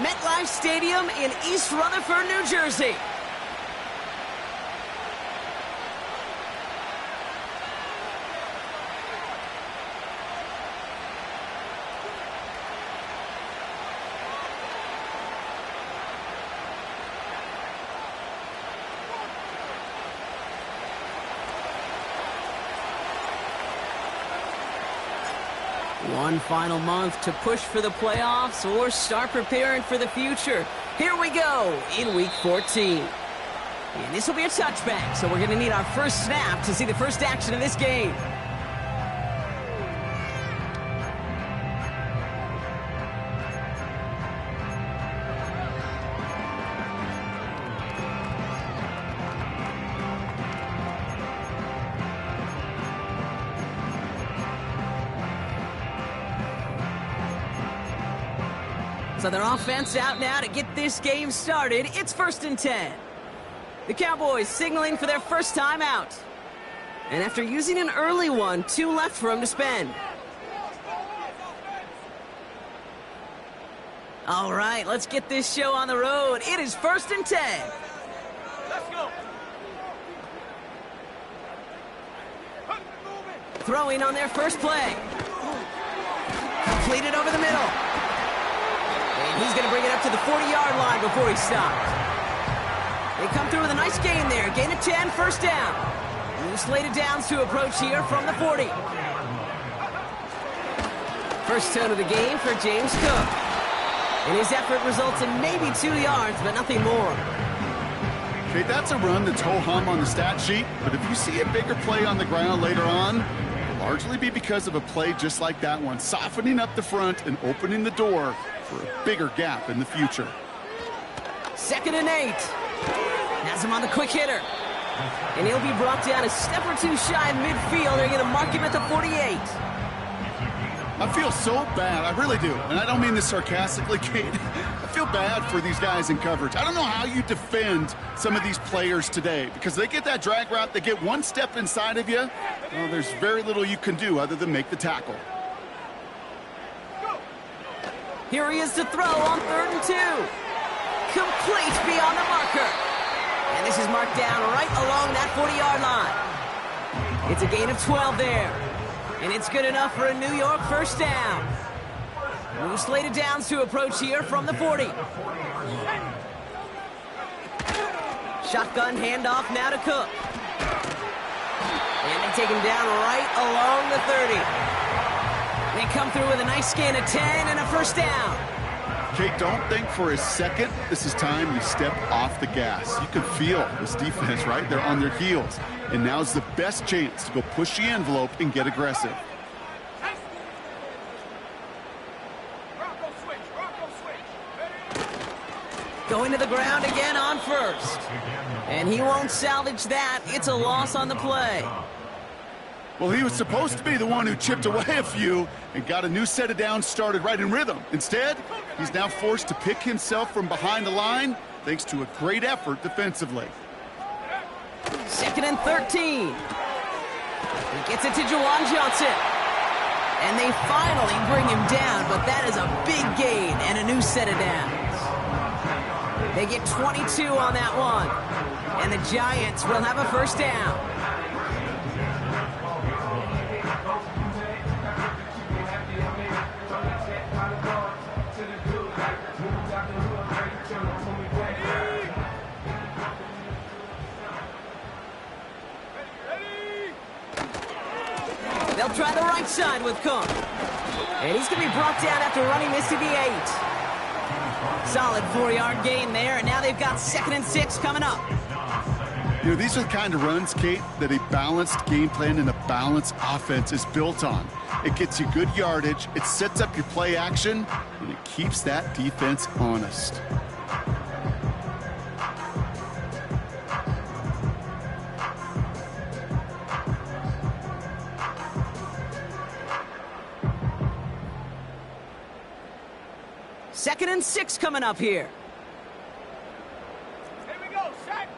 MetLife Stadium in East Rutherford, New Jersey. One final month to push for the playoffs or start preparing for the future. Here we go in Week 14. And this will be a touchback, so we're going to need our first snap to see the first action of this game. So their offense out now to get this game started. It's 1st and 10. The Cowboys signaling for their first time out. And after using an early one, 2 left for them to spend. All right, let's get this show on the road. It is 1st and 10. Let's go. Throwing on their first play. Completed over the middle. And he's going to bring it up to the 40-yard line before he stopped. They come through with a nice gain there. Gain of 10, first down. New slated downs to approach here from the 40. First tone of the game for James Cook. And his effort results in maybe 2 yards, but nothing more. Okay, that's a run that's ho-hum on the stat sheet, but if you see a bigger play on the ground later on, it'll largely be because of a play just like that one, softening up the front and opening the door for a bigger gap in the future. 2nd and 8. Has him on the quick hitter. And he'll be brought down a step or 2 shy of midfield. They're going to mark him at the 48. I feel so bad, I really do, and I don't mean this sarcastically, Kate. I feel bad for these guys in coverage. I don't know how you defend some of these players today, because they get that drag route, they get one step inside of you, well, there's very little you can do other than make the tackle. Here he is to throw on 3rd and 2. Complete beyond the marker. And this is marked down right along that 40-yard line. It's a gain of 12 there. And it's good enough for a New York first down. New slated downs to approach here from the 40. Shotgun handoff now to Cook. And they take him down right along the 30. They come through with a nice gain of 10 and a first down. Kate, don't think for a second this is time you step off the gas. You can feel this defense, right? They're on their heels. And now's the best chance to go push the envelope and get aggressive. Going to the ground again on 1st. And he won't salvage that. It's a loss on the play. Well, he was supposed to be the one who chipped away a few and got a new set of downs started right in rhythm. Instead, he's now forced to pick himself from behind the line thanks to a great effort defensively. 2nd and 13. He gets it to Juwan Johnson. And they finally bring him down, but that is a big gain and a new set of downs. They get 22 on that one. And the Giants will have a first down. They'll try the right side with Cook. And he's going to be brought down after running this to the 8. Solid 4-yard gain there, and now they've got 2nd and 6 coming up. You know, these are the kind of runs, Kate, that a balanced game plan and a balanced offense is built on. It gets you good yardage, it sets up your play action, and it keeps that defense honest. Second and 6 coming up here. Here we go, set.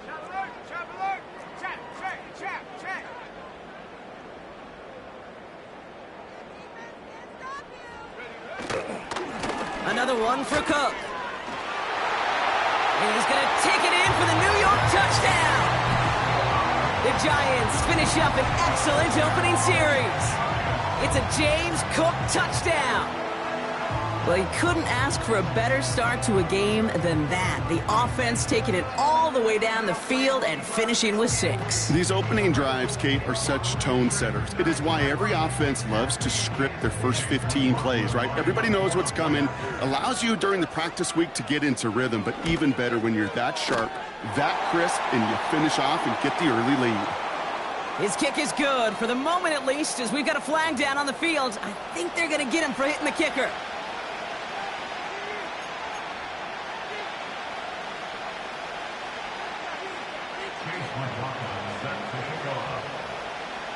Chap alert, chap alert. Chap, check, chap, check. Another one for Cook. And he's going to take it in for the New York touchdown. The Giants finish up an excellent opening series. It's a James Cook touchdown. Well, you couldn't ask for a better start to a game than that. The offense taking it all the way down the field and finishing with 6. These opening drives, Kate, are such tone setters. It is why every offense loves to script their first 15 plays, right? Everybody knows what's coming. Allows you during the practice week to get into rhythm, but even better when you're that sharp, that crisp, and you finish off and get the early lead. His kick is good, for the moment at least, as we've got a flag down on the field. I think they're going to get him for hitting the kicker.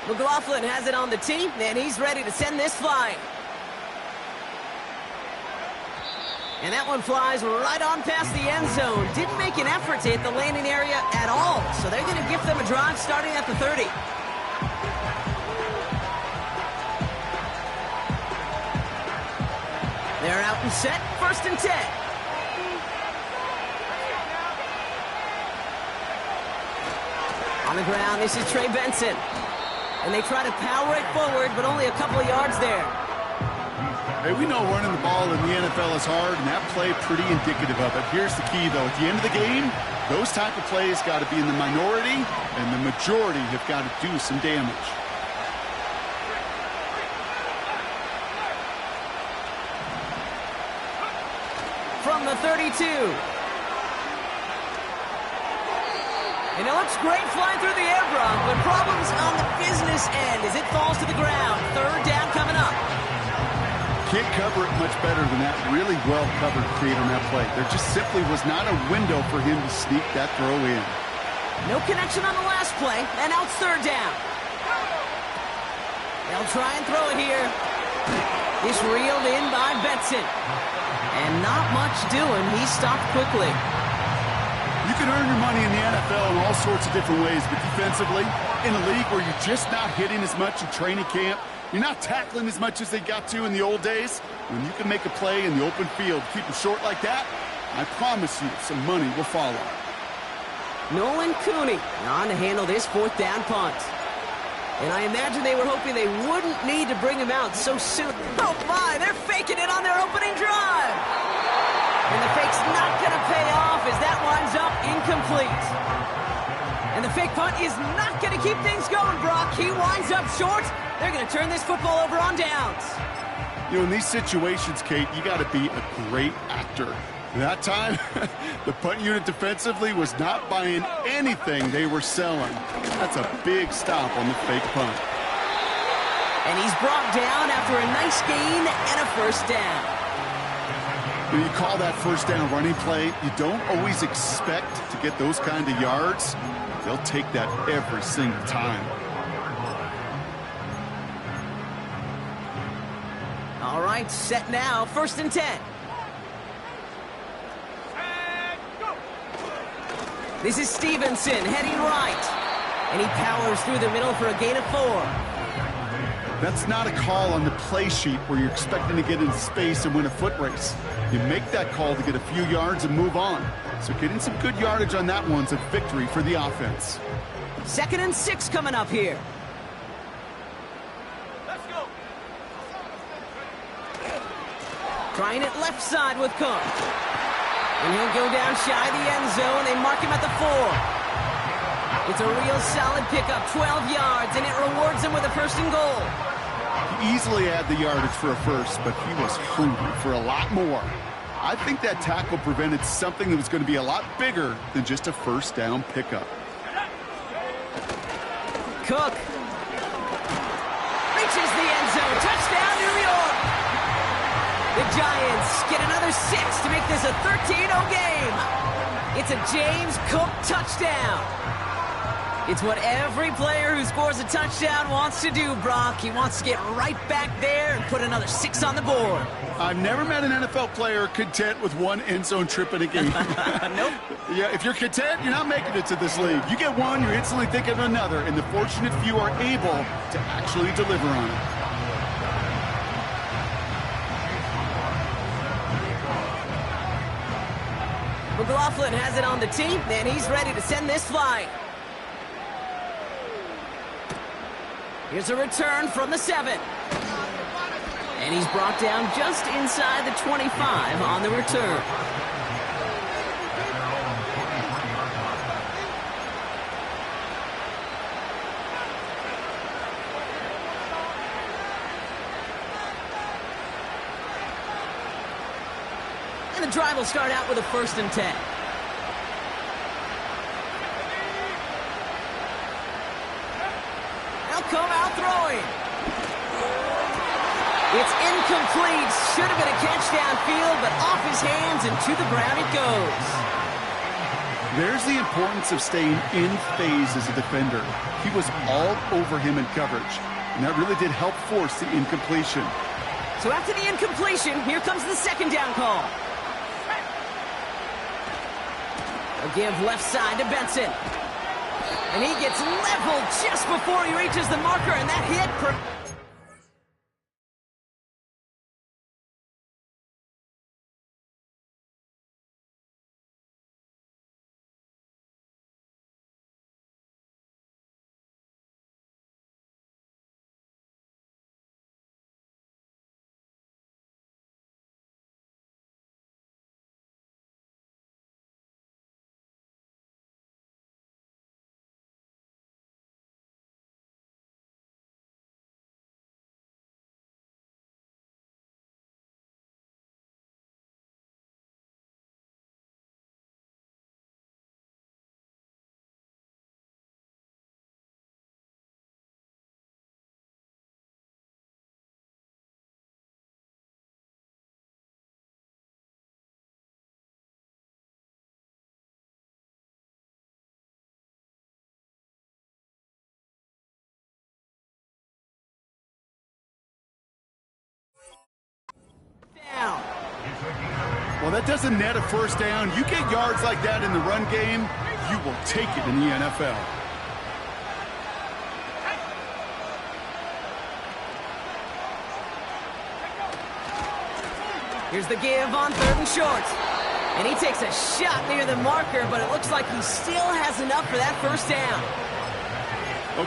McLaughlin has it on the tee, and he's ready to send this flying. And that one flies right on past the end zone. Didn't make an effort to hit the landing area at all, so they're going to give them a drive starting at the 30. They're out and set, 1st and 10. On the ground, this is Trey Benson. And they try to power it forward, but only a couple of yards there. Hey, we know running the ball in the NFL is hard, and that play pretty indicative of it. Here's the key, though. At the end of the game, those type of plays got to be in the minority, and the majority have got to do some damage. From the 32. And it looks great flying through the air, Brock, but problems on the business end as it falls to the ground. 3rd down coming up. Can't cover it much better than that. Really well covered, Creed, on that play. There just simply was not a window for him to sneak that throw in. No connection on the last play, and now it's 3rd down. They'll try and throw it here. This reeled in by Benson. And not much doing. He stopped quickly. You can earn your money in the NFL in all sorts of different ways, but defensively, in a league where you're just not hitting as much in training camp, you're not tackling as much as they got to in the old days, when you can make a play in the open field, keep them short like that, I promise you some money will follow. Nolan Cooney on to handle this 4th down punt. And I imagine they were hoping they wouldn't need to bring him out so soon. Oh my, they're faking it on their opening drive. And the fake's not going to pay off as that winds up incomplete. And the fake punt is not going to keep things going, Brock. He winds up short. They're going to turn this football over on downs. You know, in these situations, Kate, you got to be a great actor. That time, the punt unit defensively was not buying anything they were selling. That's a big stop on the fake punt. And he's brought down after a nice gain and a 1st down. When you call that 1st down running play, you don't always expect to get those kind of yards. They'll take that every single time. All right, set now, 1st and 10. This is Stevenson heading right. And he powers through the middle for a gain of 4. That's not a call on the play sheet where you're expecting to get into space and win a foot race. You make that call to get a few yards and move on. So getting some good yardage on that one's a victory for the offense. 2nd and 6 coming up here. Let's go. Trying it left side with Cook. And he'll go down shy of the end zone. They mark him at the 4. It's a real solid pickup, 12 yards, and it rewards him with a 1st and goal. He easily had the yardage for a 1st, but he was hungry for a lot more. I think that tackle prevented something that was going to be a lot bigger than just a 1st down pickup. Cook reaches the end zone. Touchdown, New York. The Giants get another 6 to make this a 13-0 game. It's a James Cook touchdown. It's what every player who scores a touchdown wants to do, Brock. He wants to get right back there and put another 6 on the board. I've never met an NFL player content with one end zone trip in a game. Nope. Yeah, if you're content, you're not making it to this league. You get one, you're instantly thinking of another, and the fortunate few are able to actually deliver on it. McLaughlin has it on the team, and he's ready to send this flying. Here's a return from the 7. And he's brought down just inside the 25 on the return. And the drive will start out with a 1st and 10. They'll come out throwing. It's incomplete. Should have been a catch downfield, but off his hands and to the ground it goes. There's the importance of staying in phase as a defender. He was all over him in coverage, and that really did help force the incompletion. So after the incompletion, here comes the 2nd down call. They'll give left side to Benson. And he gets leveled just before he reaches the marker, and that hit... down. Well, that doesn't net a 1st down. You get yards like that in the run game, you will take it in the NFL. Here's the give on 3rd and short. And he takes a shot near the marker, but it looks like he still has enough for that 1st down.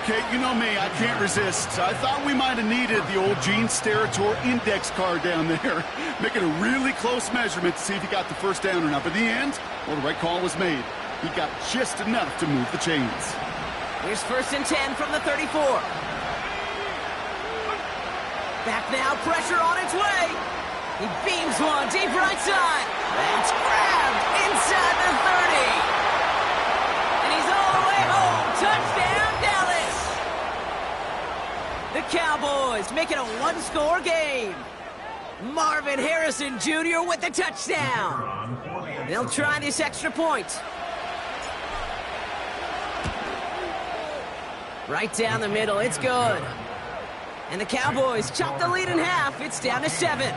Okay, you know me, I can't resist. I thought we might have needed the old Gene Steratore index card down there, making a really close measurement to see if he got the 1st down or not. But in the end, well, the right call was made. He got just enough to move the chains. Here's 1st and 10 from the 34. Back now, pressure on its way. He beams one deep right side. That's grabbed inside the 30. And he's all the way home. Touchdown, Dallas. The Cowboys make it a 1-score game. Marvin Harrison Jr. with the touchdown. They'll try this extra point. Right down the middle, it's good. And the Cowboys chop the lead in half. It's down to 7.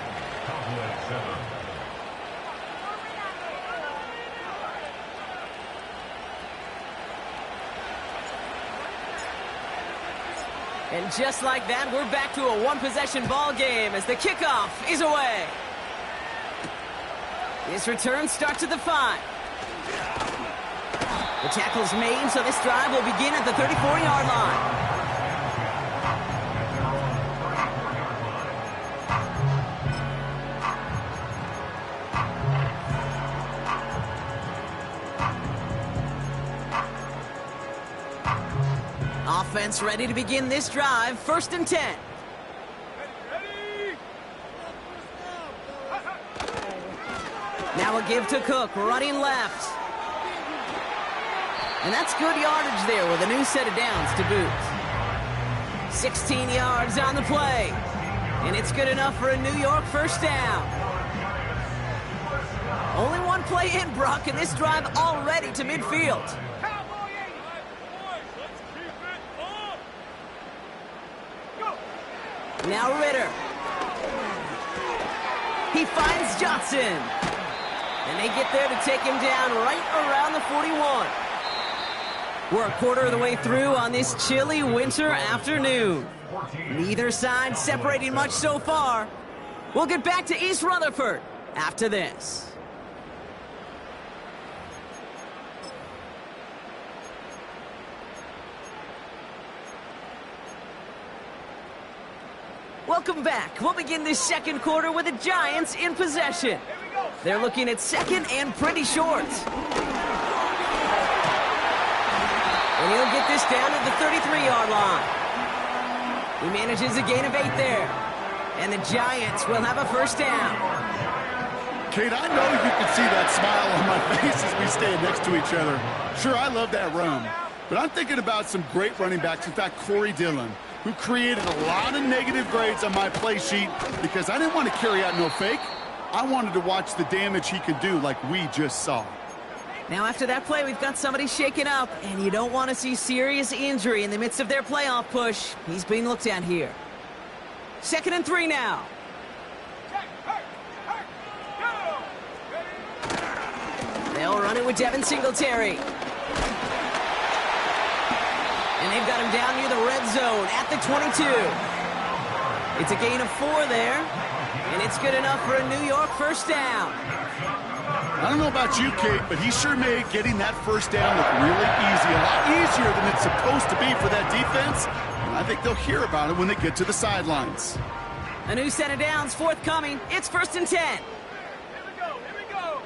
And just like that, we're back to a 1-possession ball game as the kickoff is away. This return starts at the 5. The tackle's made, so this drive will begin at the 34-yard line. Offense ready to begin this drive. 1st and 10. Now a give to Cook, running left. And that's good yardage there with a new set of downs to boot. 16 yards on the play. And it's good enough for a New York 1st down. Only one play in, Brock, and this drive already to midfield. Now Ritter. He finds Johnson. And they get there to take him down right around the 41. We're a quarter of the way through on this chilly winter afternoon. Neither side separating much so far. We'll get back to East Rutherford after this. Welcome back. We'll begin this second quarter with the Giants in possession. They're looking at second and pretty short. And he'll get this down to the 33-yard line. He manages a gain of 8 there. And the Giants will have a first down. Kate, I know you can see that smile on my face as we stand next to each other. Sure, I love that run. But I'm thinking about some great running backs. In fact, Corey Dillon, who created a lot of negative grades on my play sheet because I didn't want to carry out no fake. I wanted to watch the damage he could do like we just saw. Now after that play, we've got somebody shaken up, and you don't want to see serious injury in the midst of their playoff push. He's being looked at here. 2nd and 3 now. They'll run it with Devin Singletary. And they've got him down near the red zone at the 22. It's a gain of 4 there, and it's good enough for a New York first down. I don't know about you, Kate, but he sure made getting that first down look really easy. A lot easier than it's supposed to be for that defense. And I think they'll hear about it when they get to the sidelines. A new set of downs forthcoming. It's 1st and 10. Here we go.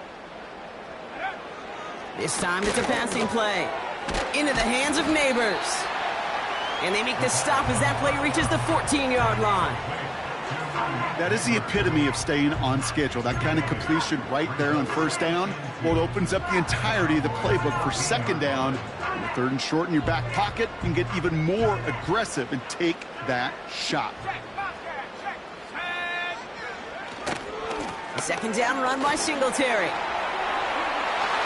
This time it's a passing play. Into the hands of Neighbors. And they make the stop as that play reaches the 14-yard line. That is the epitome of staying on schedule. That kind of completion right there on first down. Well, it opens up the entirety of the playbook for second down. And the 3rd and short in your back pocket, you can get even more aggressive and take that shot. A second down run by Singletary.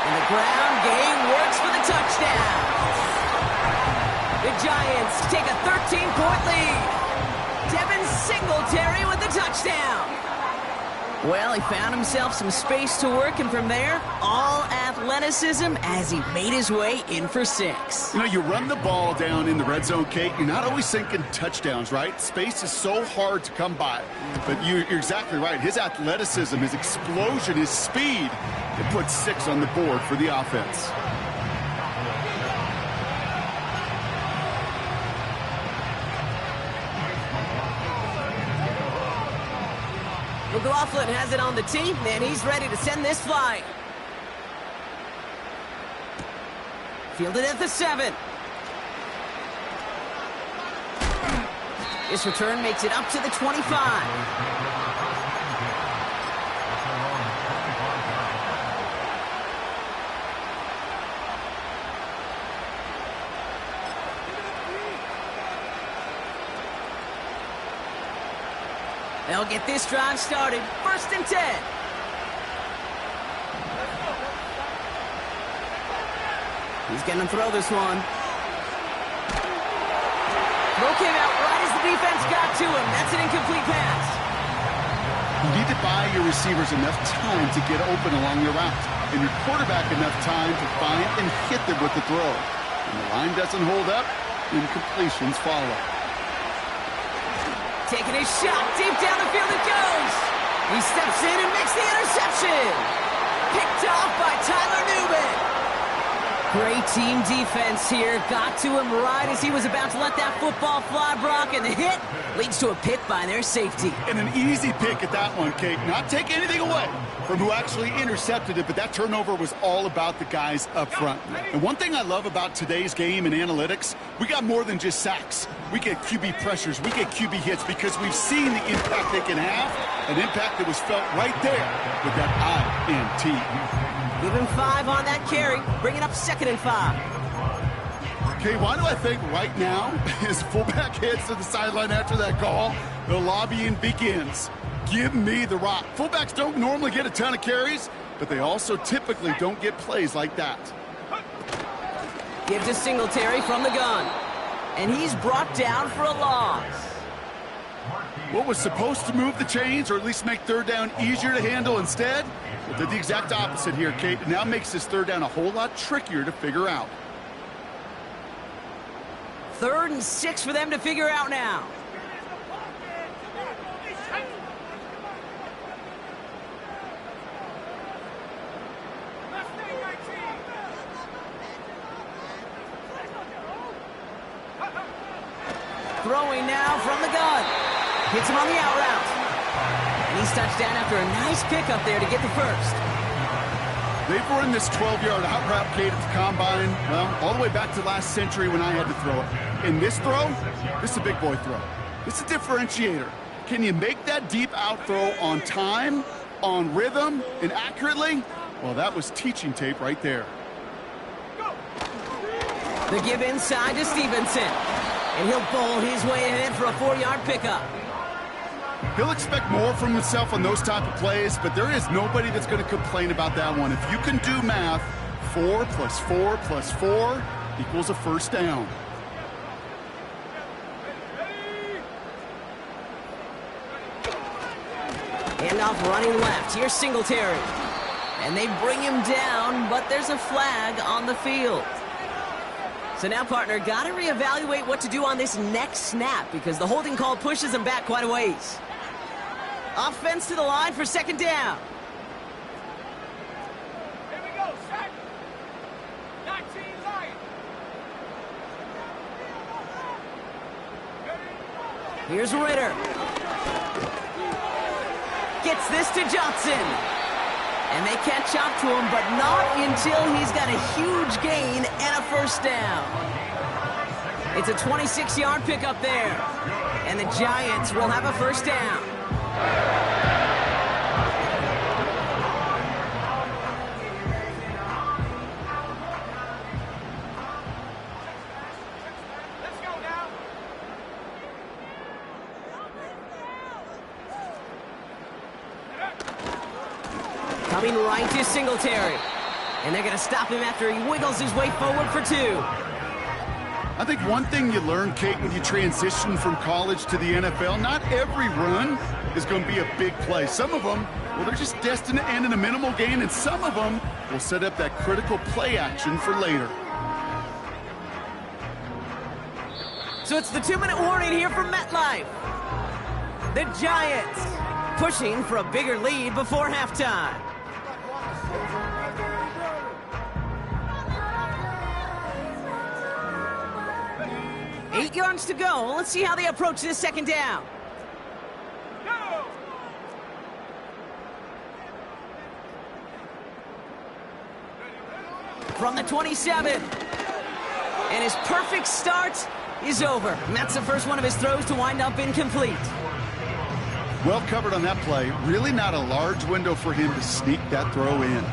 And the ground game works for the touchdown. The Giants take a 13-point lead. Devin Singletary with the touchdown. Well, he found himself some space to work, and from there, all athleticism as he made his way in for 6. You know, you run the ball down in the red zone, Kate, you're not always thinking touchdowns, right? Space is so hard to come by. But you're exactly right. His athleticism, his explosion, his speed, it puts 6 on the board for the offense. McLaughlin has it on the team, and he's ready to send this flying. Fielded at the 7. This return makes it up to the 25. They'll get this drive started. 1st and 10. He's going to throw this one. Throw came out right as the defense got to him. That's an incomplete pass. You need to buy your receivers enough time to get open along the route, and your quarterback enough time to find and hit them with the throw. When the line doesn't hold up, incompletions follow. Taking his shot, deep down the field it goes. He steps in and makes the interception. Picked off by Tyler Newman. Great team defense here. Got to him right as he was about to let that football fly, Brock, and the hit leads to a pick by their safety. And an easy pick at that one, Kate. Not take anything away from who actually intercepted it, but that turnover was all about the guys up front. And one thing I love about today's game and analytics, we got more than just sacks. We get QB pressures, we get QB hits because we've seen the impact they can have, an impact that was felt right there with that INT. Give him 5 on that carry, bringing up 2nd and 5. Okay, why do I think right now his fullback heads to the sideline after that call, the lobbying begins. Give me the rock. Fullbacks don't normally get a ton of carries, but they also typically don't get plays like that. Give to Singletary from the gun. And he's brought down for a loss. What was supposed to move the chains, or at least make 3rd down easier to handle instead, well, did the exact opposite here, Kate. It now makes this 3rd down a whole lot trickier to figure out. 3rd and 6 for them to figure out now. Throwing now from the gun. Hits him on the out route. And he's touched down after a nice pickup there to get the first. They've run this 12-yard out route, Kate, at the combine, well, all the way back to last century when I had to throw it. In this throw, this is a big boy throw. This is a differentiator. Can you make that deep out throw on time, on rhythm, and accurately? Well, that was teaching tape right there. The give inside to Stevenson. And he'll bowl his way ahead for a 4-yard pickup. He'll expect more from himself on those type of plays, but there is nobody that's going to complain about that one. If you can do math, 4 + 4 + 4 equals a first down. Handoff running left. Here's Singletary. And they bring him down, but there's a flag on the field. So now, partner, got to reevaluate what to do on this next snap because the holding call pushes him back quite a ways. Offense to the line for second down. Here we go, set. 19 Lions. Here's Ritter. Gets this to Johnson. And they catch up to him, but not until he's got a huge gain and a first down. It's a 26-yard pickup there. And the Giants will have a first down. Let's go now. Coming right to Singletary. And they're going to stop him after he wiggles his way forward for 2. I think one thing you learn, Kate, when you transition from college to the NFL, not every run is going to be a big play. Some of them, well, they're just destined to end in a minimal gain, and some of them will set up that critical play action for later. So it's the 2-minute warning here from MetLife. The Giants pushing for a bigger lead before halftime. 8 yards to go. Let's see how they approach this second down. Go. From the 27. And his perfect start is over. And that's the first one of his throws to wind up incomplete. Well covered on that play. Really not a large window for him to sneak that throw in.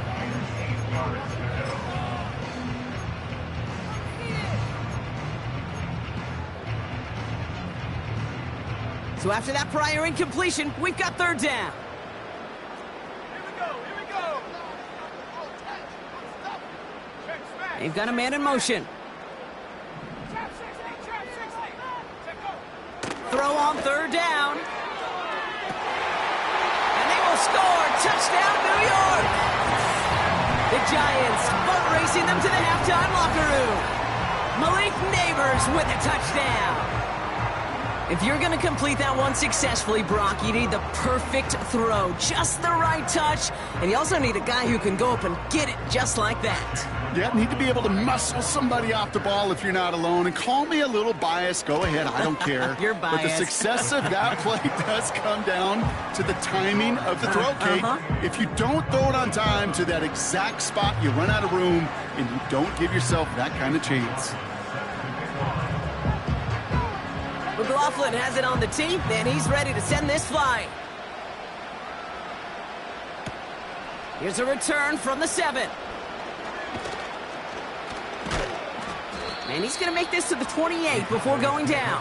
So after that prior incompletion, we've got third down. Here we go, here we go. Check smash. They've got a man in motion. Trap 60, trap 60. Check go. Throw on third down. And they will score. Touchdown, New York. The Giants boat racing them to the halftime locker room. Malik Neighbors with a touchdown. If you're going to complete that one successfully, Brock, you need the perfect throw, just the right touch, and you also need a guy who can go up and get it just like that. Yeah, need to be able to muscle somebody off the ball if you're not alone. And call me a little biased. Go ahead. I don't care. You're But the biased. success of that play does come down to the timing of the throw, Kate. If you don't throw it on time to that exact spot, you run out of room, and you don't give yourself that kind of chance. McLaughlin has it on the tee, and he's ready to send this flying. Here's a return from the 7. And he's going to make this to the 28 before going down.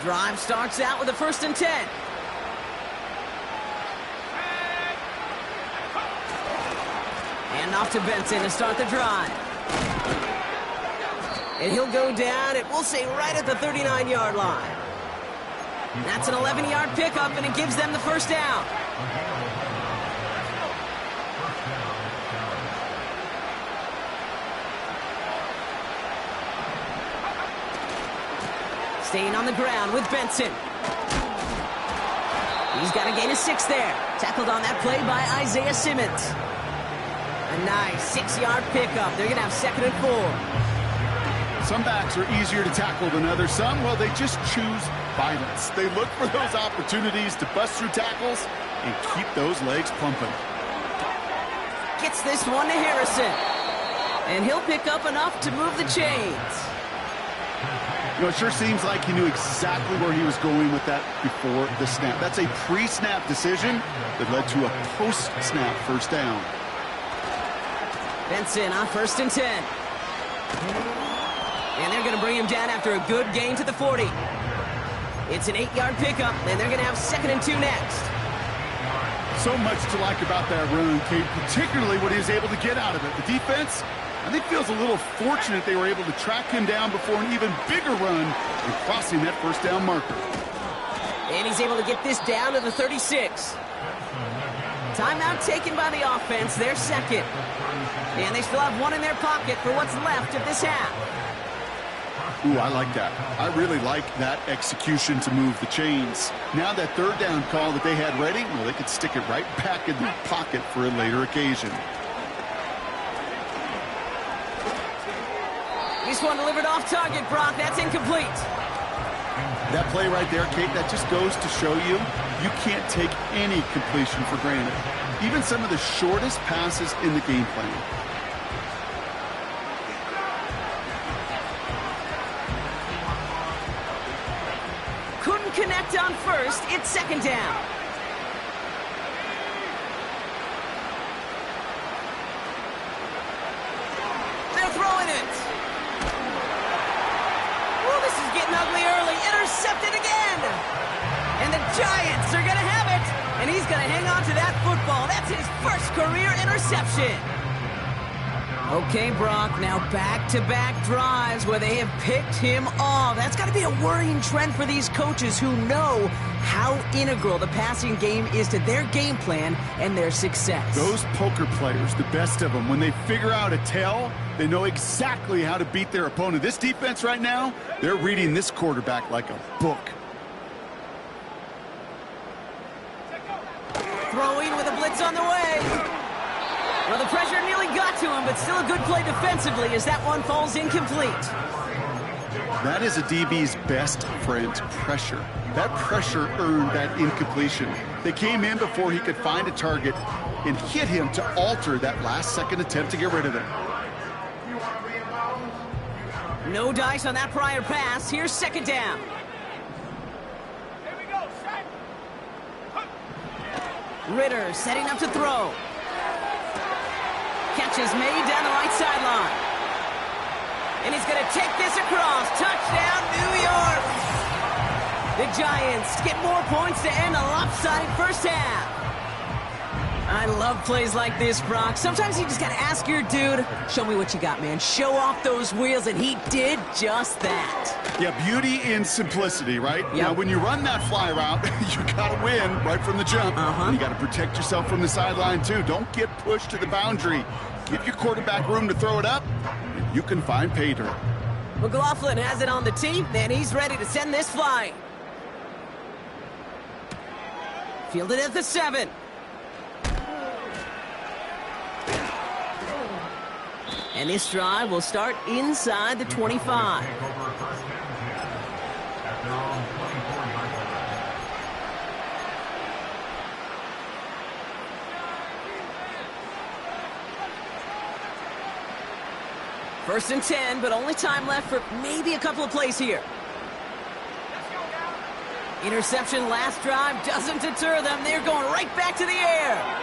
Drive starts out with a 1st and 10. And off to Benson to start the drive. And he'll go down, it will say right at the 39-yard line. That's an 11-yard pickup, and it gives them the first down. Staying on the ground with Benson. He's got a gain of 6 there. Tackled on that play by Isaiah Simmons. A nice 6-yard pickup. They're going to have 2nd and 4. Some backs are easier to tackle than others. Some, well, they just choose violence. They look for those opportunities to bust through tackles and keep those legs pumping. Gets this one to Harrison. And he'll pick up enough to move the chains. You know, it sure seems like he knew exactly where he was going with that before the snap. That's a pre-snap decision that led to a post-snap first down. Benson on 1st and 10. And they're going to bring him down after a good gain to the 40. It's an 8-yard pickup, and they're going to have 2nd and 2 next. So much to like about that run, Kate, particularly what he was able to get out of it. The defense, I think, feels a little fortunate they were able to track him down before an even bigger run and crossing that first down marker. And he's able to get this down to the 36. Timeout taken by the offense, their 2nd. And they still have 1 in their pocket for what's left of this half. Ooh, I like that. I really like that execution to move the chains. Now that 3rd down call that they had ready, well, they could stick it right back in their pocket for a later occasion. This one delivered off target, Brock. That's incomplete. That play right there, Kate, that just goes to show you, you can't take any completion for granted. Even some of the shortest passes in the game plan. Couldn't connect on 1st. It's 2nd down. They're throwing it. Oh, this is getting ugly early. Intercepted again. And the Giants are going to have it. And he's going to hang on to that football. That's his first career interception. Okay, Brock, now back-to-back drives where they have picked him off. That's got to be a worrying trend for these coaches who know how integral the passing game is to their game plan and their success. Those poker players, the best of them, when they figure out a tell, they know exactly how to beat their opponent. This defense right now, they're reading this quarterback like a book. Throwing with a blitz on the way. Well, the pressure nearly got to him, but still a good play defensively as that one falls incomplete. That is a DB's best friend, pressure. That pressure earned that incompletion. They came in before he could find a target and hit him to alter that last-second attempt to get rid of it. No dice on that prior pass. Here's 2nd down. Here we go, set. Ritter setting up to throw. Catch is made down the right sideline. And he's going to take this across. Touchdown, New York. The Giants get more points to end a lopsided first half. I love plays like this, Brock. Sometimes you just got to ask your dude, show me what you got, man. Show off those wheels, and he did just that. Yeah, beauty in simplicity, right? Yep. Now, when you run that fly route, you got to win right from the jump. And you got to protect yourself from the sideline, too. Don't get pushed to the boundary. Give your quarterback room to throw it up, and you can find pay dirt. McLaughlin has it on the tee, and he's ready to send this flying. Fielded at the 7. And this drive will start inside the 25. First and 10, but only time left for maybe a couple of plays here. Interception last drive doesn't deter them. They're going right back to the air.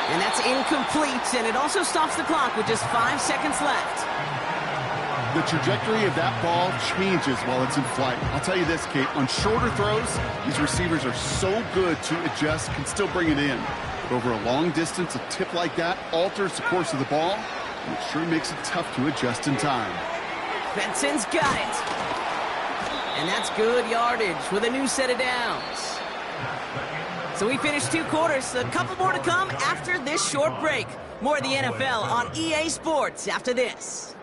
And that's incomplete, and it also stops the clock with just 5 seconds left. The trajectory of that ball changes while it's in flight. I'll tell you this, Kate, on shorter throws, these receivers are so good to adjust, can still bring it in. But over a long distance, a tip like that alters the course of the ball, and it sure makes it tough to adjust in time. Benson's got it. And that's good yardage with a new set of downs. So we finished 2 quarters. A couple more to come after this short break. More of the NFL on EA Sports after this.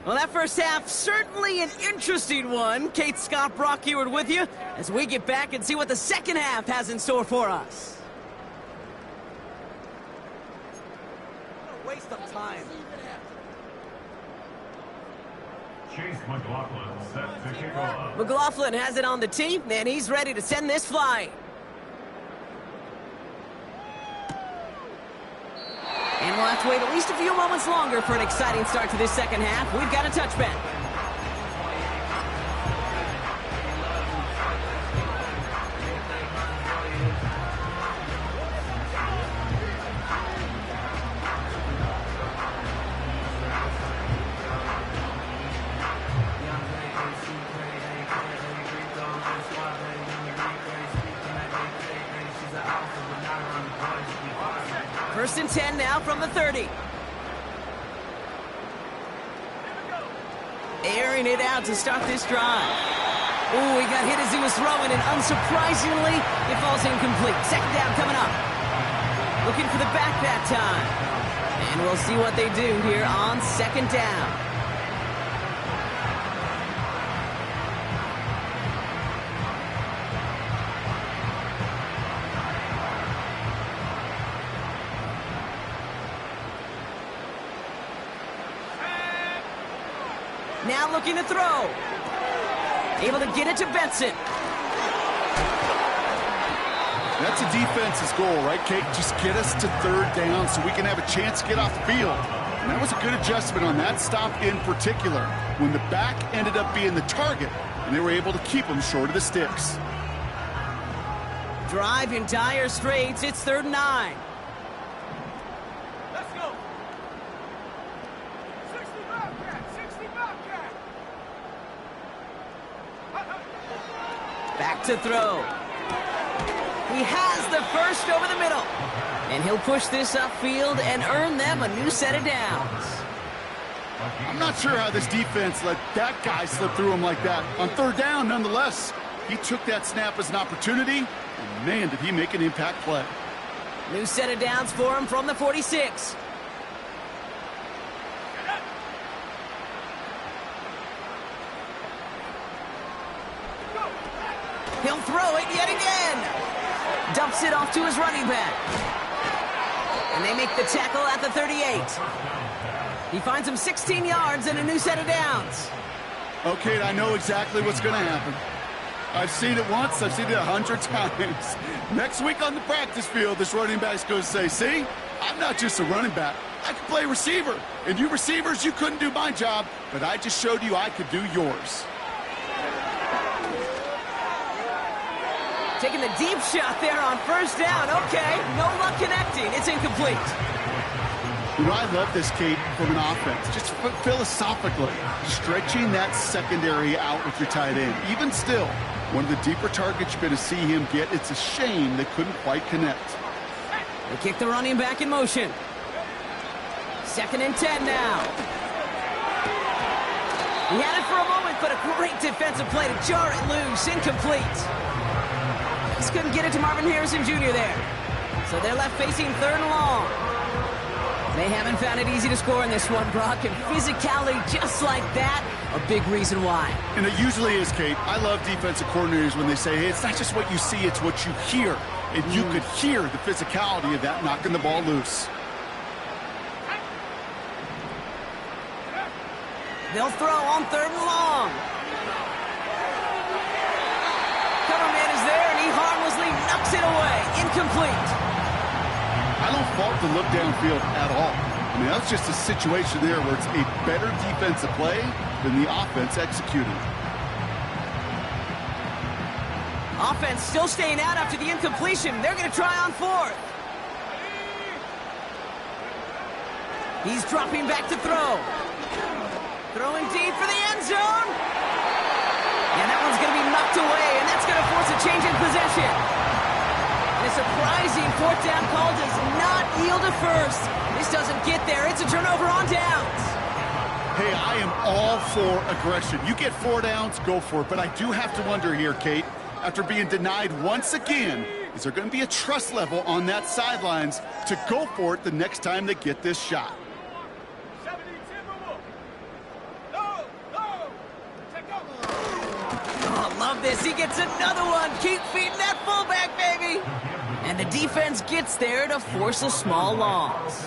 Well, that first half, certainly an interesting one. Kate, Scott, Brock here with you as we get back and see what the second half has in store for us. What a waste of time. Chase McLaughlin set to kick off. McLaughlin has it on the tee, and he's ready to send this flying. And we'll have to wait at least a few moments longer for an exciting start to this second half. We've got a touchback. First and 10 now from the 30. Airing it out to start this drive. Ooh, he got hit as he was throwing, and unsurprisingly, it falls incomplete. Second down coming up. Looking for the back that time. And we'll see what they do here on second down. Now looking to throw. Able to get it to Benson. That's a defense's goal, right, Kate? Just get us to third down so we can have a chance to get off the field. And that was a good adjustment on that stop in particular, when the back ended up being the target, and they were able to keep him short of the sticks. Drive in dire straits. It's 3rd and 9. Let's go. 60 Bobcat, 60 Bobcat. Back to throw. He has the first over the middle. And he'll push this upfield and earn them a new set of downs. I'm not sure how this defense let that guy slip through him like that. On 3rd down, nonetheless, he took that snap as an opportunity, and man, did he make an impact play. New set of downs for him from the 46. He'll throw it yet again. Dumps it off to his running back. And they make the tackle at the 38. He finds him 16 yards and a new set of downs. Okay, I know exactly what's going to happen. I've seen it once, I've seen it 100 times. Next week on the practice field, this running back's going to say, see, I'm not just a running back. I can play receiver. And you receivers, you couldn't do my job, but I just showed you I could do yours. Taking the deep shot there on 1st down. Okay, no luck connecting. It's incomplete. You know, I love this, Kate, from an offense. Just philosophically, stretching that secondary out with your tight end. Even still, one of the deeper targets you're going to see him get. It's a shame they couldn't quite connect. They kick the running back in motion. 2nd and 10 now. He had it for a moment, but a great defensive play to jar it loose. Incomplete. Just couldn't get it to Marvin Harrison Jr. there. So they're left facing 3rd and long. They haven't found it easy to score in this one, Brock, and physicality just like that, a big reason why. And it usually is, Kate. I love defensive coordinators when they say, hey, it's not just what you see, it's what you hear. And you could hear the physicality of that knocking the ball loose. They'll throw on 3rd and long. Cover man is there, and he harmlessly knocks it away. Incomplete. I don't fault the look downfield at all. I mean, that's just a situation there where it's a better defensive play than the offense executing. Offense still staying out after the incompletion. They're going to try on 4th. He's dropping back to throw. Throwing deep for the end zone. And that one's going to be knocked away, and that's going to force a change in possession. And a surprising 4th down call does not yield a first. This doesn't get there. It's a turnover on downs. Hey, I am all for aggression. You get 4 downs, go for it. But I do have to wonder here, Kate, after being denied once again, is there going to be a trust level on that sidelines to go for it the next time they get this shot? 70 Timberwolves. No. love this. He gets another one. Keep feeding that fullback, baby. And the defense gets there to force a small loss.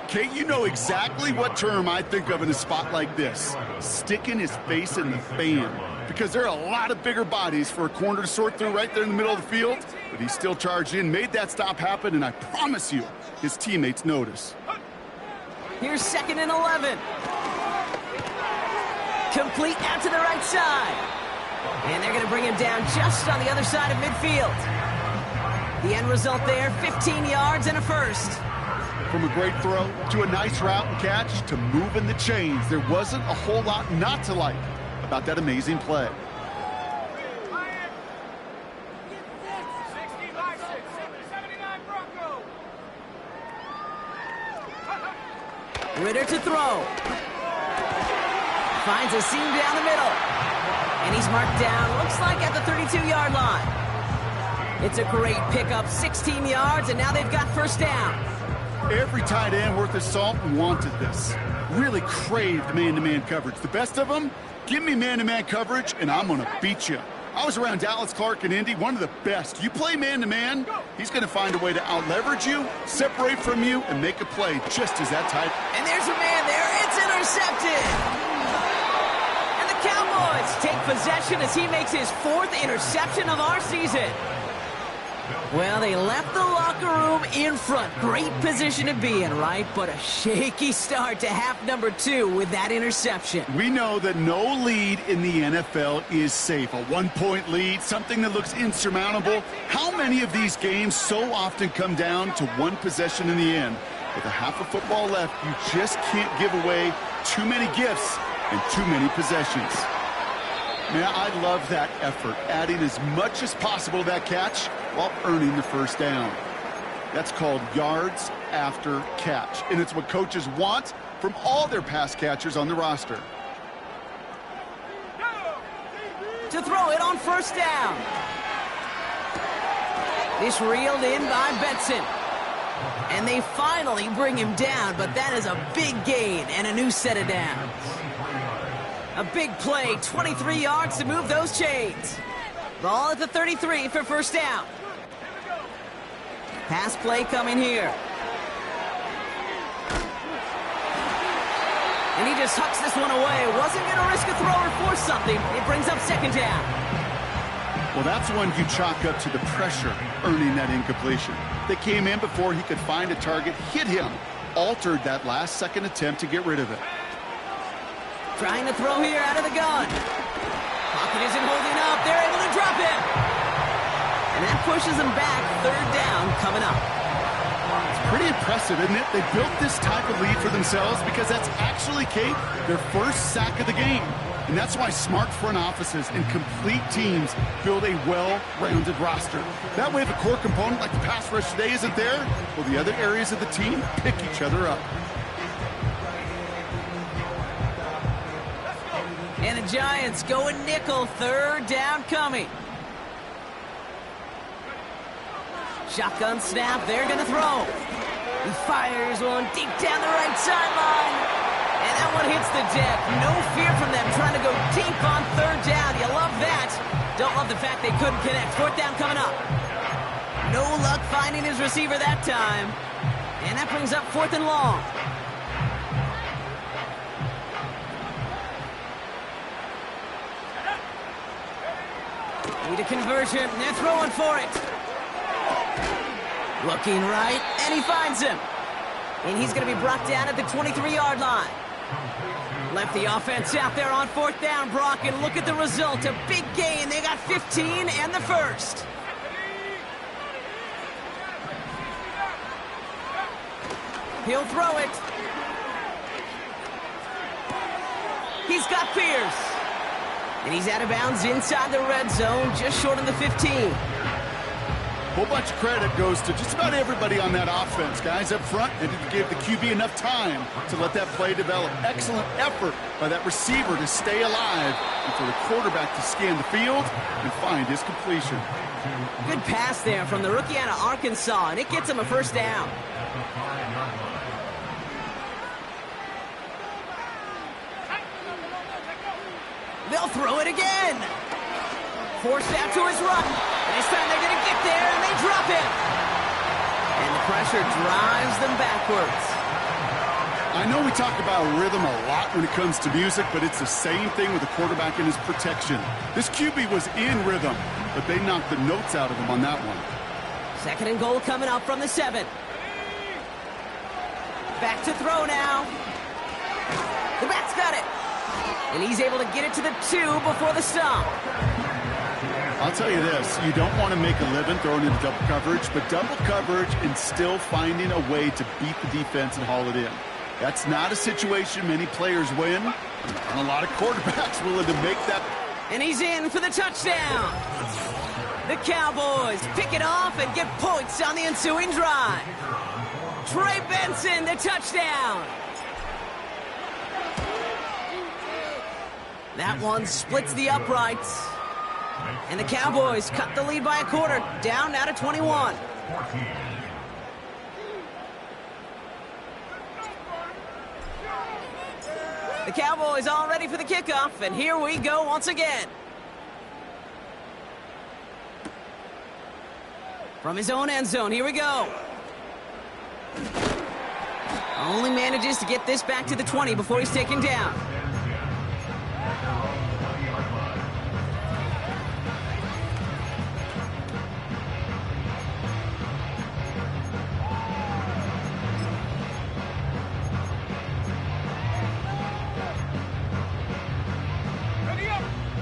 Kate, you know exactly what term I think of in a spot like this. Sticking his face in the fan. Because there are a lot of bigger bodies for a corner to sort through right there in the middle of the field. But he still charged in, made that stop happen, and I promise you, his teammates notice. Here's 2nd and 11. Complete out to the right side. And they're going to bring him down just on the other side of midfield. The end result there, 15 yards and a first. From a great throw to a nice route and catch to moving the chains, there wasn't a whole lot not to like about that amazing play. 79 Bronco. Ritter to throw. Finds a seam down the middle. And he's marked down, looks like at the 32-yard line. It's a great pickup, 16 yards, and now they've got first down. Every tight end worth his salt wanted this. Really craved man-to-man coverage. The best of them, give me man-to-man coverage, and I'm going to beat you. I was around Dallas Clark and Indy, one of the best. You play man-to-man, he's going to find a way to out-leverage you, separate from you, and make a play just as that tight. And there's a man there. It's intercepted. And the Cowboys take possession as he makes his 4th interception of our season. Well, they left the locker room in front. Great position to be in, right? But a shaky start to half number 2 with that interception. We know that no lead in the NFL is safe. A 1-point lead, something that looks insurmountable. How many of these games so often come down to one possession in the end? With a half of football left, you just can't give away too many gifts and too many possessions. Man, I love that effort, adding as much as possible to that catch while earning the first down. That's called yards after catch, and it's what coaches want from all their pass catchers on the roster. To throw it on first down. This reeled in by Benson. And they finally bring him down, but that is a big gain and a new set of downs. A big play, 23 yards to move those chains. Ball at the 33 for first down. Pass play coming here. And he just hucks this one away. Wasn't going to risk a throw or force something. It brings up second down. Well, that's one you chalk up to the pressure earning that incompletion. They came in before he could find a target, hit him, altered that last-second attempt to get rid of it. Trying to throw here out of the gun. Pocket isn't holding up. They're able to drop him. And that pushes them back. Third down coming up. It's pretty impressive, isn't it? They built this type of lead for themselves because that's actually, Kate, their first sack of the game. And that's why smart front offices and complete teams build a well-rounded roster. That way, if a core component like the pass rush today isn't there, well, the other areas of the team pick each other up. And the Giants going nickel. Third down coming. Shotgun snap. They're going to throw. He fires one deep down the right sideline. And that one hits the deck. No fear from them trying to go deep on third down. You love that. Don't love the fact they couldn't connect. Fourth down coming up. No luck finding his receiver that time. And that brings up 4th and long. Need a conversion. They're throwing for it. Looking right, and he finds him. And he's going to be brought down at the 23-yard line. Left the offense out there on 4th down, Brock, and look at the result. A big gain. They got 15 and the first. He'll throw it. He's got Pierce. And he's out of bounds inside the red zone, just short of the 15. A whole bunch of credit goes to just about everybody on that offense. Guys up front, they didn't give the QB enough time to let that play develop. Excellent effort by that receiver to stay alive and for the quarterback to scan the field and find his completion. Good pass there from the rookie out of Arkansas, and it gets him a first down. They'll throw it again. Forced out to his right. And this time they're going to get there, and they drop him. And the pressure drives them backwards. I know we talk about rhythm a lot when it comes to music, but it's the same thing with the quarterback and his protection. This QB was in rhythm, but they knocked the notes out of him on that one. 2nd and goal coming up from the 7. Back to throw now. The back's got it. And he's able to get it to the 2 before the stop. I'll tell you this, you don't want to make a living throwing into double coverage, but double coverage and still finding a way to beat the defense and haul it in. That's not a situation many players win, and a lot of quarterbacks willing to make that. And he's in for the touchdown. The Cowboys pick it off and get points on the ensuing drive. Trey Benson, the touchdown. That one splits the uprights. And the Cowboys cut the lead by a quarter, down now to 21. The Cowboys all ready for the kickoff, and here we go once again. From his own end zone, here we go. Only manages to get this back to the 20 before he's taken down.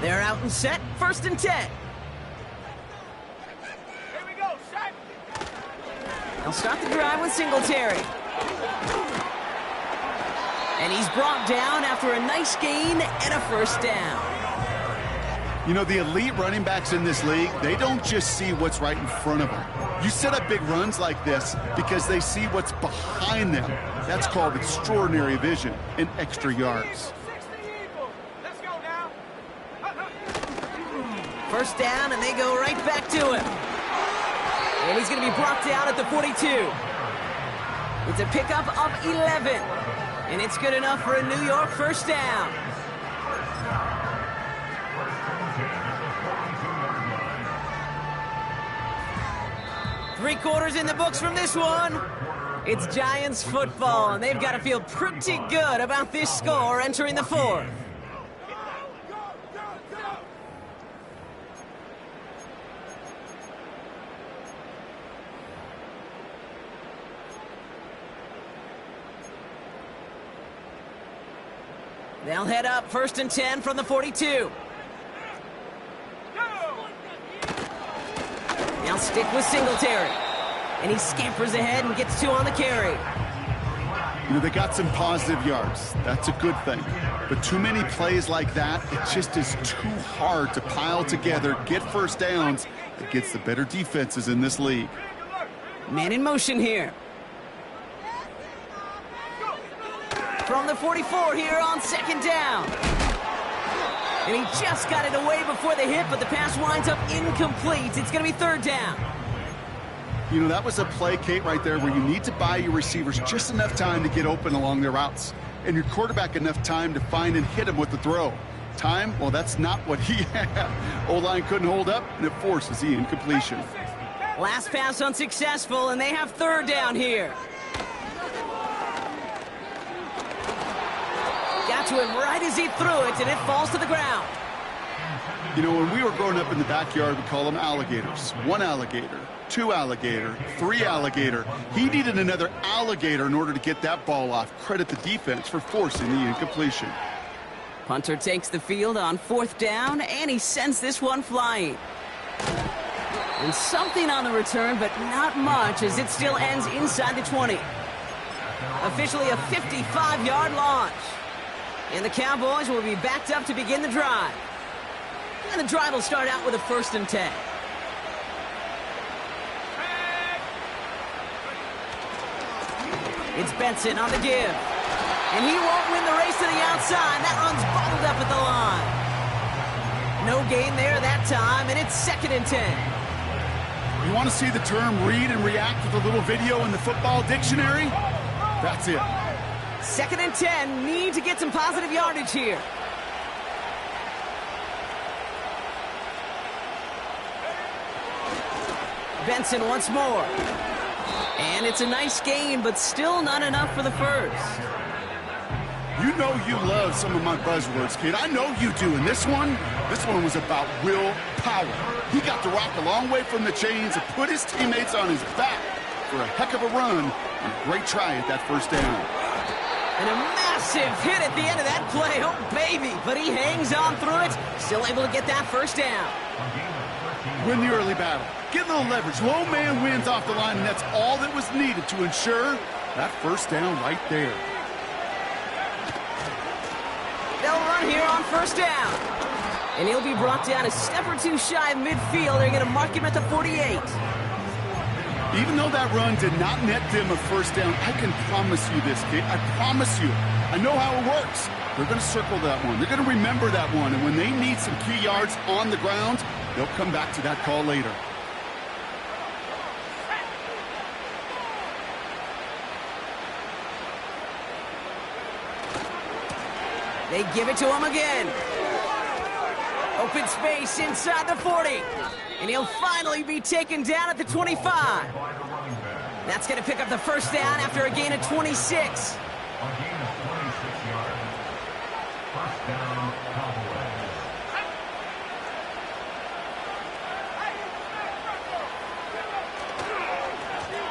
They're out and set, 1st and 10. Here we go, set. They'll start the drive with Singletary. And he's brought down after a nice gain and a 1st down. You know, the elite running backs in this league, they don't just see what's right in front of them. You set up big runs like this because they see what's behind them. That's called extraordinary vision and extra yards. 1st down, and they go right back to him. And he's going to be brought down at the 42. It's a pickup of 11. And it's good enough for a New York 1st down. Three quarters in the books from this one. It's Giants football, and they've got to feel pretty good about this score entering the 4th. They'll head up 1st and 10 from the 42. They'll stick with Singletary. And he scampers ahead and gets 2 on the carry. You know, they got some positive yards. That's a good thing. But too many plays like that, it just is too hard to pile together, get 1st downs against the better defenses in this league. Man in motion here. From the 44 here on 2nd down. And he just got it away before the hit, but the pass winds up incomplete. It's going to be 3rd down. You know, that was a play, Kate, right there where you need to buy your receivers just enough time to get open along their routes. And your quarterback enough time to find and hit him with the throw. Time, well, that's not what he had. O-line couldn't hold up, and it forces the incompletion. Last pass unsuccessful, and they have 3rd down here. Got to him right as he threw it, and it falls to the ground. You know, when we were growing up in the backyard, we call them alligators. 1 alligator, 2 alligator, 3 alligator. He needed another alligator in order to get that ball off. Credit the defense for forcing the incompletion. Punter takes the field on 4th down, and he sends this one flying. And something on the return, but not much, as it still ends inside the 20. Officially a 55-yard launch. And the Cowboys will be backed up to begin the drive. And the drive will start out with a 1st and 10. It's Benson on the give. And he won't win the race to the outside. That run's bottled up at the line. No gain there that time, and it's 2nd and 10. You want to see the term read and react with a little video in the football dictionary? That's it. 2nd and 10, need to get some positive yardage here. Benson once more. And it's a nice gain, but still not enough for the first. You know you love some of my buzzwords, kid. I know you do. And this one was about willpower. He got the rock a long way from the chains and put his teammates on his back for a heck of a run and a great try at that first down. And a massive hit at the end of that play. Oh, baby. But he hangs on through it. Still able to get that first down. Win the early battle. Get a little leverage. Low man wins off the line, and that's all that was needed to ensure that first down right there. They'll run here on first down. And he'll be brought down a step or two shy of midfield. They're going to mark him at the 48. Even though that run did not net them a first down, I can promise you this, kid. I promise you. I know how it works. They're going to circle that one. They're going to remember that one. And when they need some key yards on the ground, they'll come back to that call later. They give it to him again. Open space inside the 40. And he'll finally be taken down at the 25. That's going to pick up the first down after a gain of 26. A gain of 26 yards. First down, Cowboys.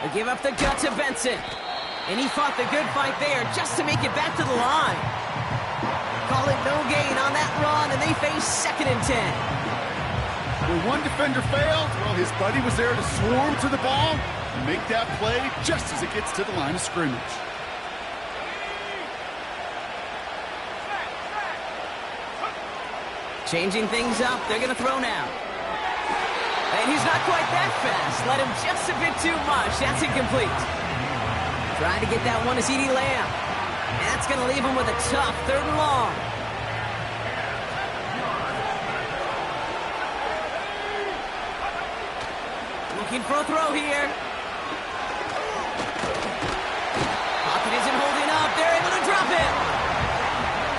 They give up the gut to Benson. And he fought the good fight there just to make it back to the line. Call it no gain on that run, and they face 2nd and 10. When one defender failed, well, his buddy was there to swarm to the ball and make that play just as it gets to the line of scrimmage. Changing things up, they're going to throw now. And he's not quite that fast. Let him just a bit too much. That's incomplete. Trying to get that one to CeeDee Lamb. That's going to leave him with a tough 3rd and long. Looking for a throw here. Pocket isn't holding up. They're able to drop it.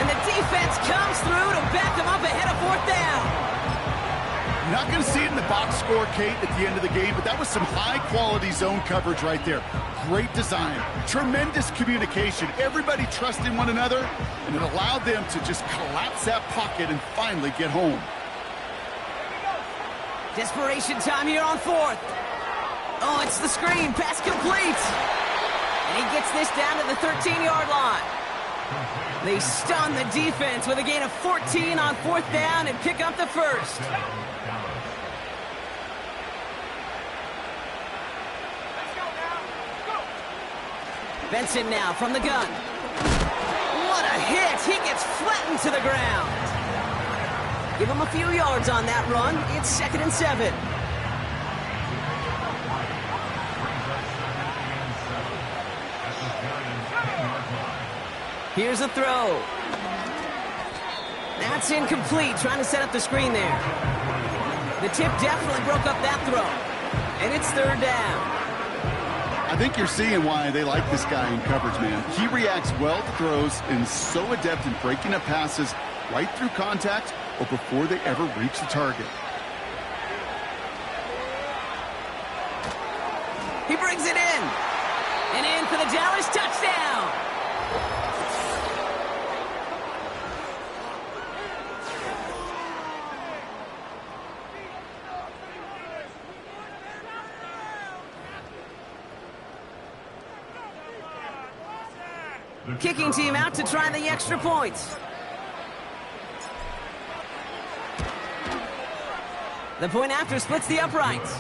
And the defense comes through to back them up ahead of 4th down. You're not going to see it in the box score, Kate, at the end of the game, but that was some high-quality zone coverage right there. Great design, tremendous communication, everybody trusting one another, and it allowed them to just collapse that pocket and finally get home. Desperation time here on 4th. Oh, it's the screen. Pass complete. And he gets this down to the 13-yard line. They stun the defense with a gain of 14 on 4th down and pick up the first. Benson now from the gun. What a hit! He gets flattened to the ground. Give him a few yards on that run. It's 2nd and 7. Here's a throw. That's incomplete. Trying to set up the screen there. The tip definitely broke up that throw. And it's 3rd down. I think you're seeing why they like this guy in coverage, man. He reacts well to throws and is so adept in breaking up passes right through contact or before they ever reach the target. He brings it in. And in for the Dallas touchdown. Kicking team out to try the extra points. The point after splits the uprights.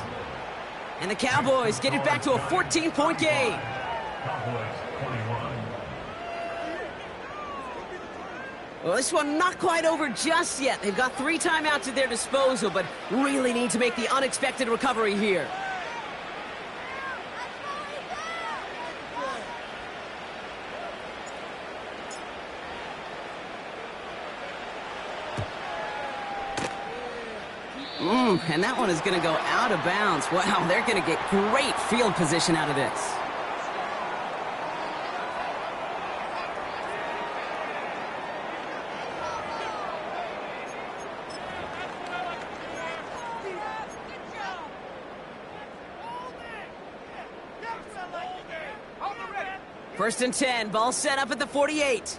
And the Cowboys get it back to a 14-point game. Cowboys 21. Well, this one not quite over just yet. They've got 3 timeouts at their disposal, but really need to make the unexpected recovery here. And that one is going to go out of bounds. Wow, they're going to get great field position out of this. First and 10, ball set up at the 48. Set.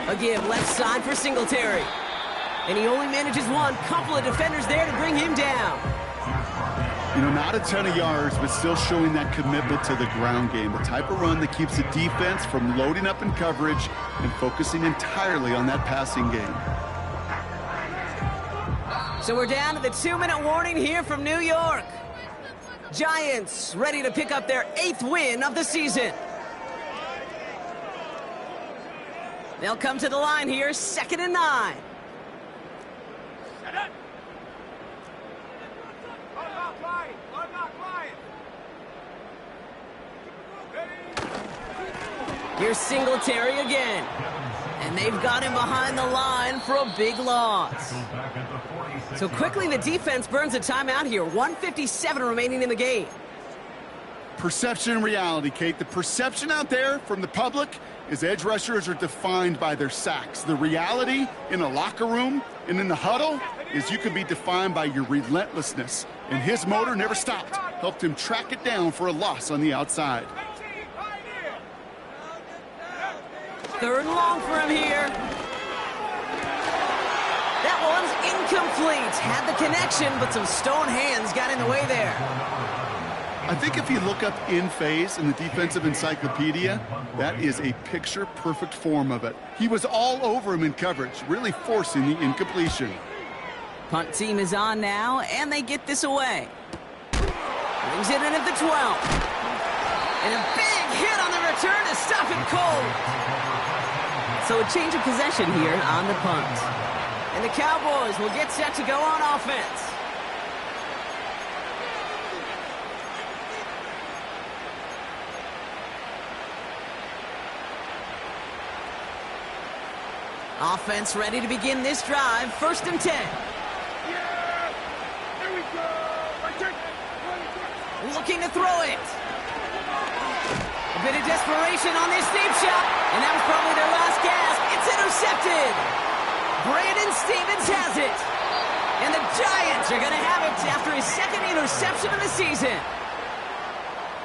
A give left side for Singletary. And he only manages one. Couple of defenders there to bring him down. You know, not a ton of yards, but still showing that commitment to the ground game. The type of run that keeps the defense from loading up in coverage and focusing entirely on that passing game. So we're down to the 2-minute warning here from New York. Giants ready to pick up their 8th win of the season. They'll come to the line here, 2nd and 9. Set it. Unlock line. Unlock line. Ready. Here's Singletary again. And they've got him behind the line for a big loss. So quickly the defense burns a timeout here. 1:57 remaining in the game. Perception and reality, Kate. The perception out there from the public is edge rushers are defined by their sacks. The reality in a locker room and in the huddle is you can be defined by your relentlessness. And his motor never stopped. Helped him track it down for a loss on the outside. 3rd and long for him here. That one's incomplete. Had the connection, but some stone hands got in the way there. I think if you look up in phase in the defensive encyclopedia, that is a picture-perfect form of it. He was all over him in coverage, really forcing the incompletion. Punt team is on now, and they get this away. Brings it in at the 12. And a big hit on the return to stop it cold. So a change of possession here on the punt. And the Cowboys will get set to go on offense. Offense ready to begin this drive. 1st and 10. Yeah. Here we go. Looking to throw it. A bit of desperation on this deep shot. And that was probably their last gasp. It's intercepted. Brandon Stevens has it. And the Giants are going to have it after his 2nd interception of the season.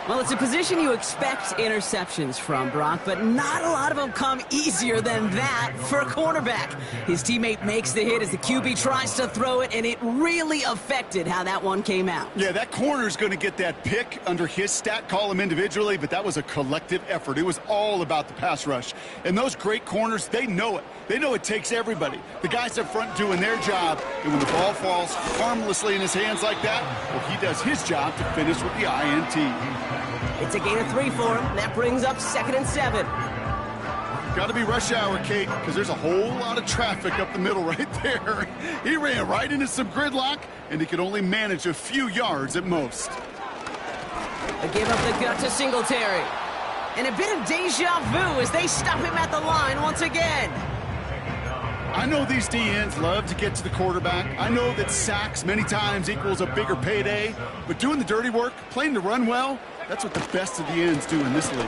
Well, it's a position you expect interceptions from, Brock, but not a lot of them come easier than that for a cornerback. His teammate makes the hit as the QB tries to throw it, and it really affected how that one came out. Yeah, that corner's going to get that pick under his stat column individually, but that was a collective effort. It was all about the pass rush. And those great corners, they know it. They know it takes everybody. The guys up front doing their job, and when the ball falls harmlessly in his hands like that, well, he does his job to finish with the INT. It's a gain of 3 for him. That brings up 2nd and 7. Got to be rush hour, Kate, because there's a whole lot of traffic up the middle right there. He ran right into some gridlock, and he could only manage a few yards at most. A give up the gut to Singletary. And a bit of deja vu as they stop him at the line once again. I know these DNs love to get to the quarterback. I know that sacks many times equals a bigger payday, but doing the dirty work, playing the run well, that's what the best of the ends do in this league.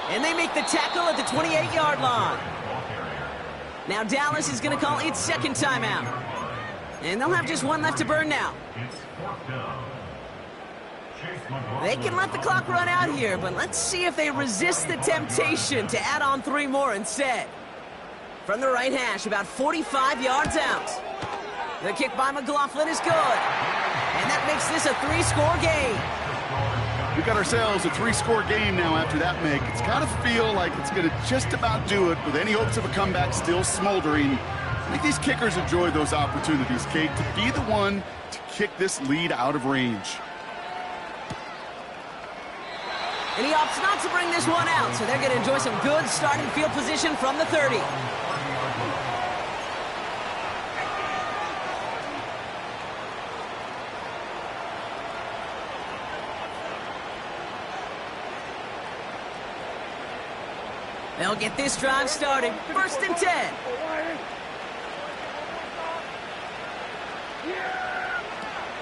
And they make the tackle at the 28-yard line. Now Dallas is going to call its 2nd timeout. And they'll have just one left to burn now. They can let the clock run out here, but let's see if they resist the temptation to add on 3 more instead. From the right hash, about 45 yards out. The kick by McLaughlin is good. And that makes this a 3-score game. We got ourselves a 3-score game now after that make. It's got to feel like it's going to just about do it with any hopes of a comeback still smoldering. I think these kickers enjoy those opportunities, Kate, to be the one to kick this lead out of range. And he opts not to bring this one out, so they're going to enjoy some good starting field position from the 30. They'll get this drive started. 1st and 10.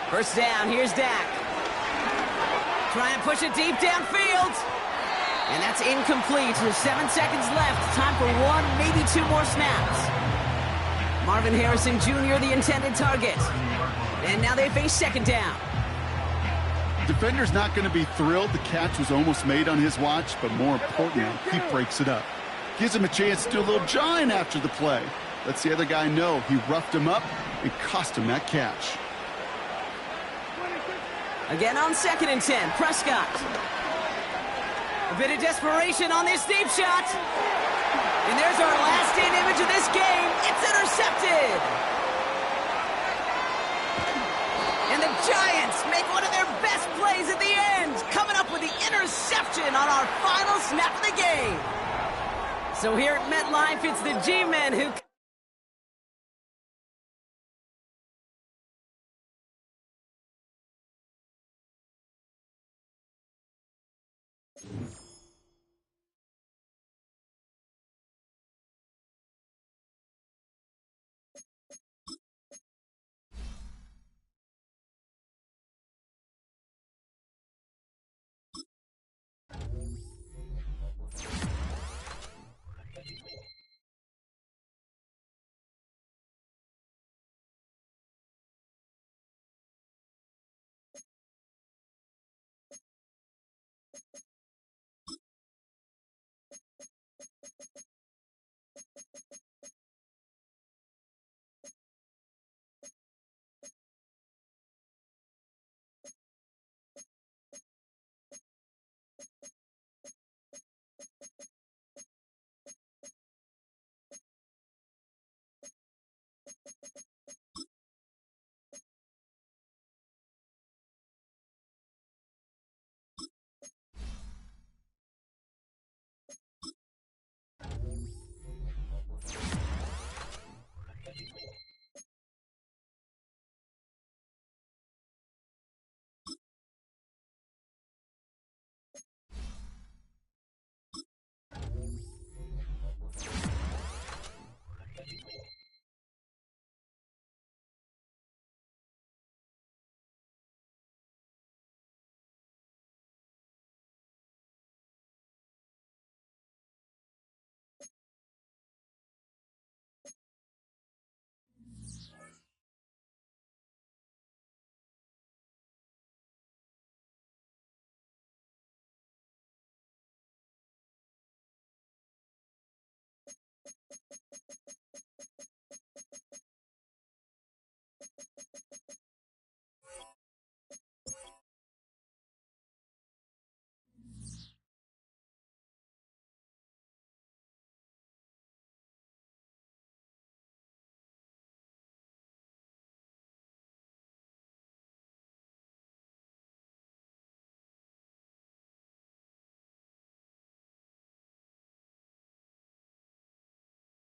First down, here's Dak. Trying to push it deep downfield. And that's incomplete with 7 seconds left. Time for 1, maybe 2 more snaps. Marvin Harrison Jr., the intended target. And now they face second down. Defender's not going to be thrilled the catch was almost made on his watch, but more importantly, he breaks it up. Gives him a chance to do a little jawing after the play. Lets the other guy know he roughed him up and cost him that catch. Again on 2nd and 10, Prescott. A bit of desperation on this deep shot. And there's our last-stand image of this game. It's intercepted. And the Giants make one of their best plays at the end, coming up with the interception on our final snap of the game. So here at MetLife, it's the G-Men who...